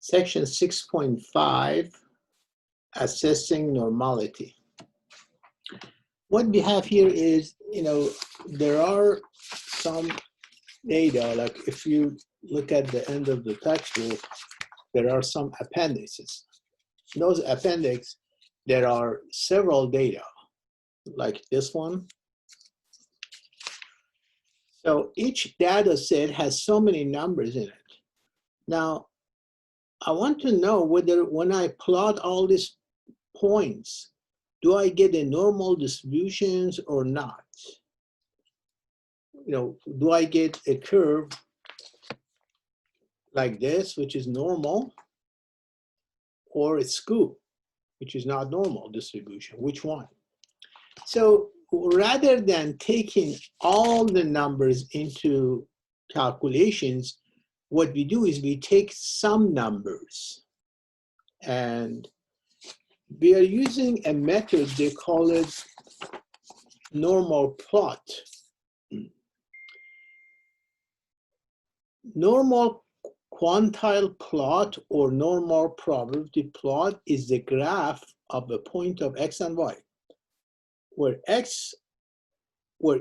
Section 6.5, assessing normality. What we have here is, there are some data, like if you look at the end of the textbook, there are some appendices. In those appendix, there are several data, like this one. So each data set has so many numbers in it. Now, I want to know whether when I plot all these points, do I get a normal distributions or not? Do I get a curve like this, which is normal, or a skew, which is not normal distribution? Which one? So rather than taking all the numbers into calculations, what we do is we take some numbers, and we are using a method, they call it normal plot. Normal quantile plot or normal probability plot is the graph of a point of x and y, where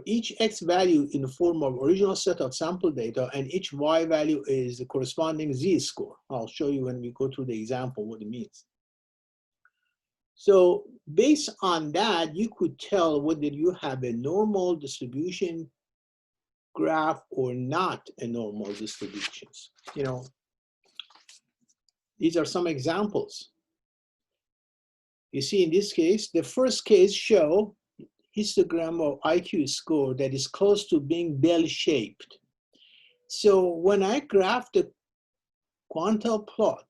each x value in the form of original set of sample data and each y value is the corresponding z-score. I'll show you when we go through the example what it means. So based on that, you could tell whether you have a normal distribution graph or not a normal distributions. These are some examples. You see, in this case, the first case show histogram of IQ score that is close to being bell-shaped. So when I graph the quantile plot,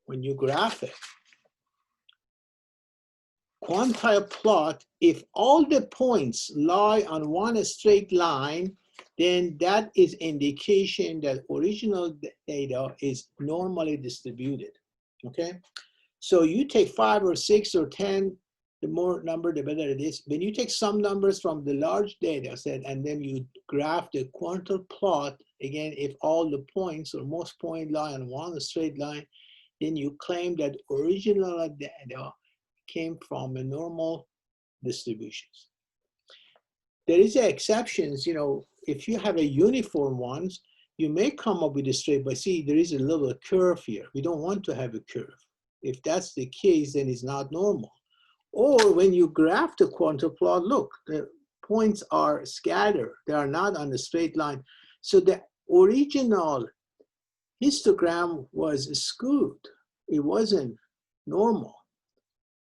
when you graph it, quantile plot, if all the points lie on one straight line, then that is indication that original data is normally distributed, okay? So you take 5 or 6 or 10, the more number, the better it is. When you take some numbers from the large data set and then you graph the quantile plot, again, if all the points or most points lie on one straight line, then you claim that original data came from a normal distributions. There is exceptions, if you have a uniform ones, you may come up with a straight, but see, there is a little curve here. We don't want to have a curve. If that's the case, then it's not normal. Or when you graph the quantile plot, look, the points are scattered. They are not on a straight line. So the original histogram was skewed. It wasn't normal.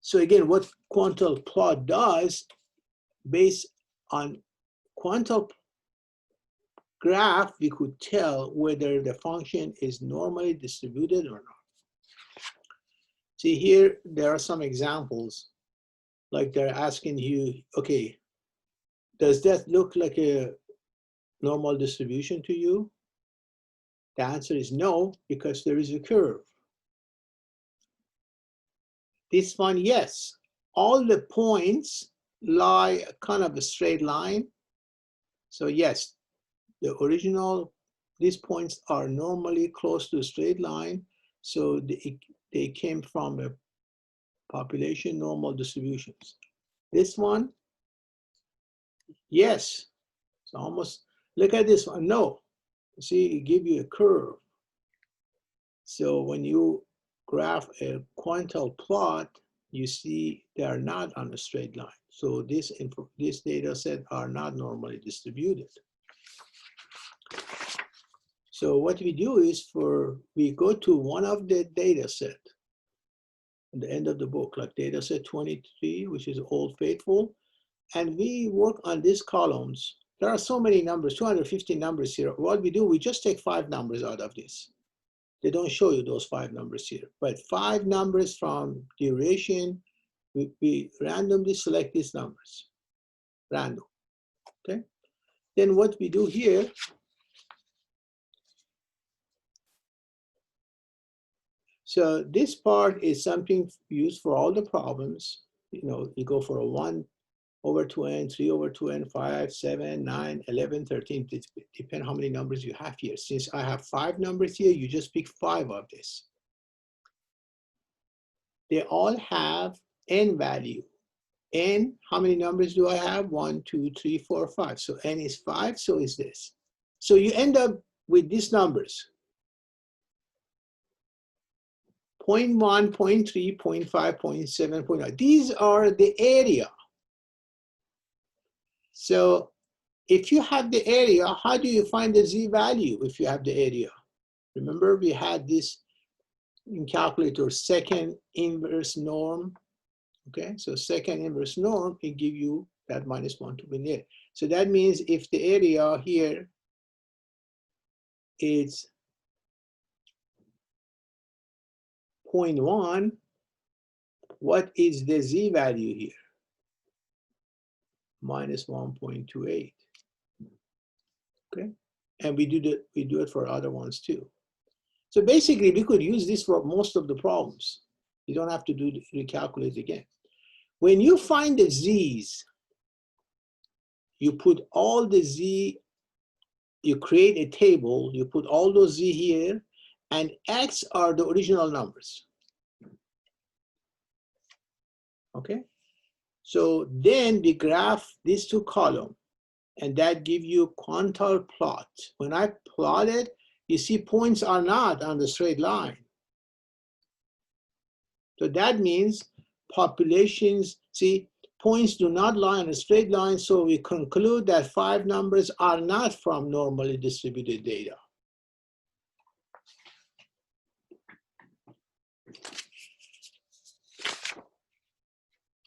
So again, what quantile plot does, based on quantile graph, we could tell whether the function is normally distributed or not. See here, there are some examples, like they're asking you, okay, does that look like a normal distribution to you? The answer is no, because there is a curve. This one, yes. All the points lie kind of a straight line. So yes, the original, these points are normally close to a straight line. So they came from a population normal distributions. This one, yes. So almost, look at this one, no. See, it gives you a curve. So when you graph a quantile plot, you see they are not on a straight line. So this data set are not normally distributed. So what we do is we go to one of the data set at the end of the book, like data set 23, which is Old Faithful, and we work on these columns. There are so many numbers, 250 numbers here. What we do, we just take 5 numbers out of this. They don't show you those 5 numbers here, but 5 numbers from duration, we randomly select these numbers, random, okay? Then what we do here, so this part is something used for all the problems. You go for a 1 over 2n, 3 over 2n, 5, 7, 9, 11, 13. It depends how many numbers you have here. Since I have 5 numbers here, you just pick 5 of this. They all have n value. N, how many numbers do I have? 1, 2, 3, 4, 5. So n is 5, so is this. So you end up with these numbers. 0.1, 0.3, 0.5, 0.7, 0.9. These are the area. So if you have the area, how do you find the z value if you have the area? Remember we had this in calculator, second inverse norm. Okay, so second inverse norm, it give you that -1 to be there. So that means if the area here is 0.1, what is the z value here? -1.28. Okay, and we do it for other ones too. So basically, we could use this for most of the problems. You don't have to recalculate again. When you find the z's, you put all the z, you create a table, you put all those z here, and x are the original numbers. Okay? So then we graph these two columns, and that give you quantile plot. When I plot it, you see points are not on the straight line. So that means populations, see, points do not lie on a straight line, so we conclude that 5 numbers are not from normally distributed data.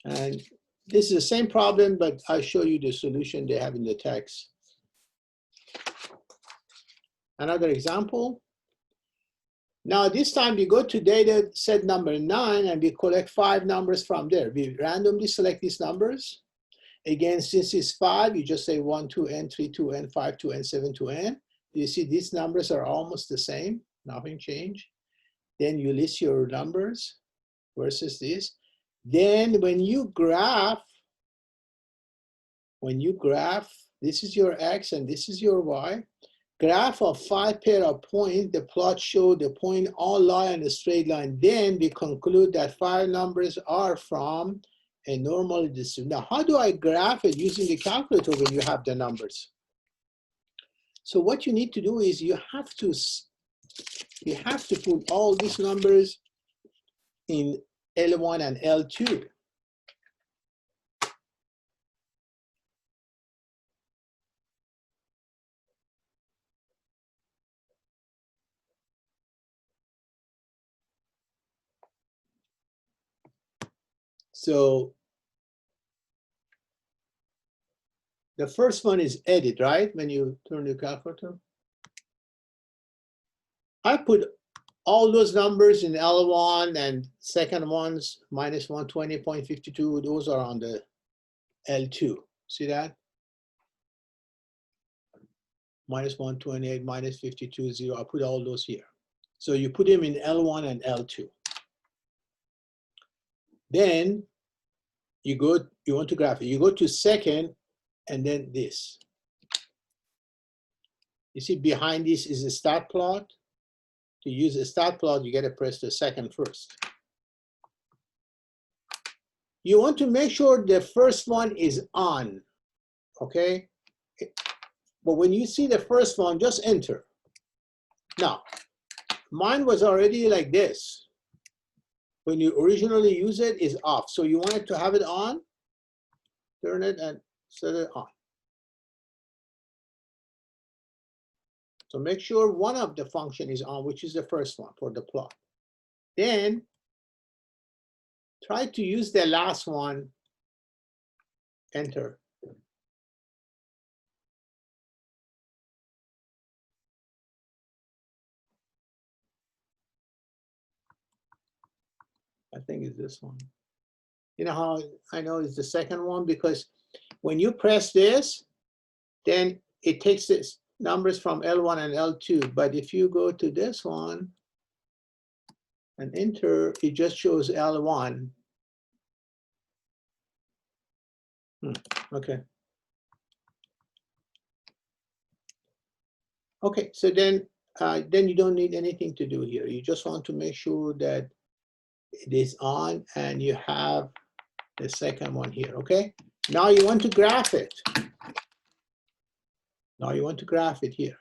And this is the same problem, but I'll show you the solution they have in the text. Another example. Now this time we go to data set number 9 and we collect 5 numbers from there. We randomly select these numbers. Again, since it's 5, you just say 1 to n, 3 to n, 5 to n, 7 to n. You see these numbers are almost the same, nothing changed. Then you list your numbers versus this. Then when you graph, this is your x and this is your y. Graph of 5 pair of points, the plot show the point all lie on a straight line. Then we conclude that 5 numbers are from a normally distributed. Now, how do I graph it using the calculator when you have the numbers? So what you need to do is you have to put all these numbers in L1 and L2. So the first one is edit, right? When you turn the calculator. I put all those numbers in L1 and second ones, -120.52, those are on the L2. See that? -128, -52, 0. I put all those here. So you put them in L1 and L2. Then you want to graph it. You go to second and then this. You see behind this is a start plot. To use a start plot, you got to press the second first. You want to make sure the first one is on, okay? But when you see the first one, just enter. Now, mine was already like this. When you originally use it, is off. So you want it to have it on, turn it and set it on. So make sure one of the function is on, which is the first one for the plot. Then try to use the last one, enter. I think it's this one. You know how I know it's the second one? Because when you press this, then it takes this numbers from L1 and L2. But if you go to this one and enter, it just shows L1. Okay. Okay, so then you don't need anything to do here. You just want to make sure that it is on and you have the second one here, okay? Now you want to graph it. Now you want to graph it here.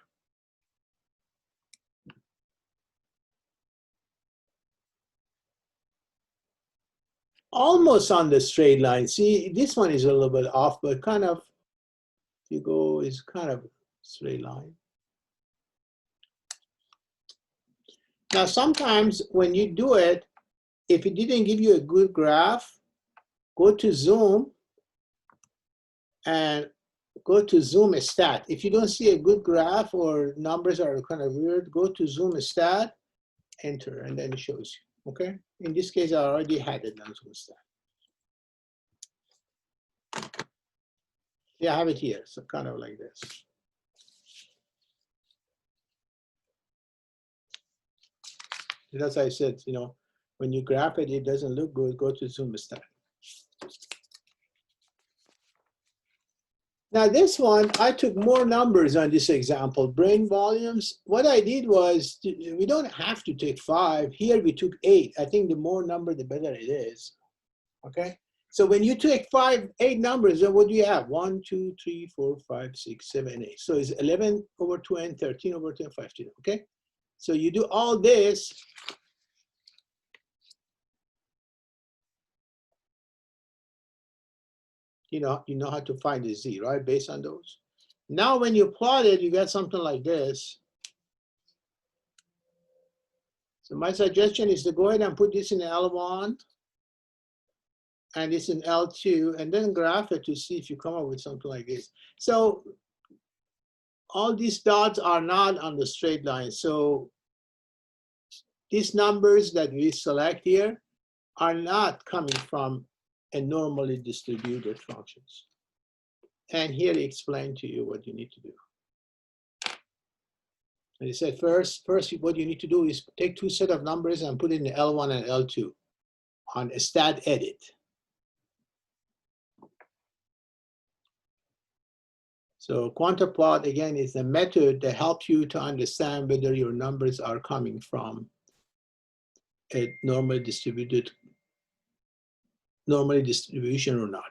Almost on the straight line. See, this one is a little bit off, but kind of, if you go, is kind of straight line. Now, sometimes when you do it, if it didn't give you a good graph, go to zoom and go to zoom stat. If you don't see a good graph or numbers are kind of weird, go to zoom stat, enter, and then it shows you, okay? In this case, I already had it on zoom stat. Yeah, I have it here, so kind of like this. And as I said, you know, when you graph it, it doesn't look good, go to zoom stat. Now this one, I took more numbers on this example, brain volumes. What I did was, we don't have to take 5. Here we took 8. I think the more number, the better it is, okay? So when you take 8 numbers, then what do you have? 1, 2, 3, 4, 5, 6, 7, 8. So it's 11 over 2 and 13 over 10, 15, okay? So you do all this. You know how to find the Z, right? Based on those. Now, when you plot it, you get something like this. So my suggestion is to go ahead and put this in L1 and this in L2, and then graph it to see if you come up with something like this. So all these dots are not on the straight line. So these numbers that we select here are not coming from a normally distributed functions. And here they explain to you what you need to do. And he said, first, what you need to do is take 2 sets of numbers and put it in L1 and L2 on a stat edit. So QuantaPlot, again, is a method that helps you to understand whether your numbers are coming from a normal distribution or not.